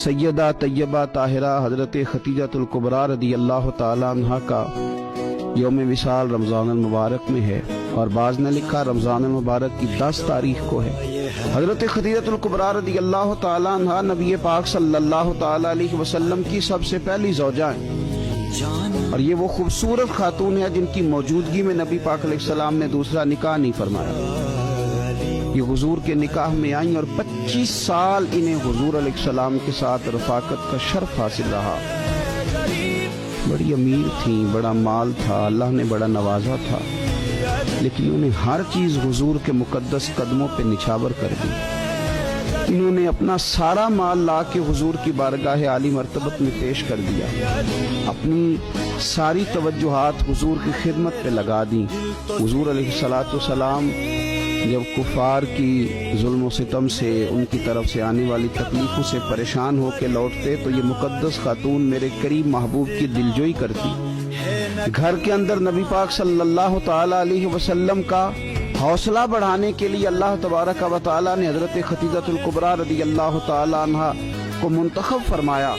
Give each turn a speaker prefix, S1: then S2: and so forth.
S1: सैयदा तैयबा ताहिरा हजरत खतीजतुल कुबरा रदी अल्लाह ताला अन्हा का यौम विसाल रमज़ान मुबारक में है, और बाज़ ने लिखा रमज़ान मुबारक की 10 तारीख को है। हजरत खतीजतुल कुबरा रदी अल्लाह ताला अन्हा नबी पाक सल्लल्लाहु ताला अलैहि वसल्लम की सबसे पहली ज़ौजा हैं, और ये वो खूबसूरत खातून है जिनकी मौजूदगी में नबी पाक अलैहिस्सलाम ने दूसरा निकाह नहीं फरमाया। ये हुजूर के निकाह में आई और 25 साल इन्हें हुजूर अलैहिस्सलाम के साथ रफाकत का शर्फ हासिल रहा। बड़ी अमीर थी, बड़ा माल था, अल्लाह ने बड़ा नवाजा था, लेकिन उन्हें हर चीज हुजूर के मुकद्दस कदमों पे निछावर कर दी। इन्होंने अपना सारा माल ला के हुजूर की बारगाह आली मर्तबत में पेश कर दिया, अपनी सारी तवज्जुहात हुजूर की खिदमत पे लगा दी। हुजूर अलैहिस्सलातु वस्सलाम जब कुफार की जुल्म और सितम से, उनकी तरफ से आने वाली तकलीफों से परेशान होकर लौटते तो ये मुकद्दस खातून मेरे करीब महबूब की दिलजोई करती। घर के अंदर नबी पाक सल्लल्लाहु ताला अलैहि वसल्लम का हौसला बढ़ाने के लिए अल्लाह तबारक व तआला ने हजरत खतीजतुल कुबरा रदी अल्लाह ताला अन्हा को मुंतखब फरमाया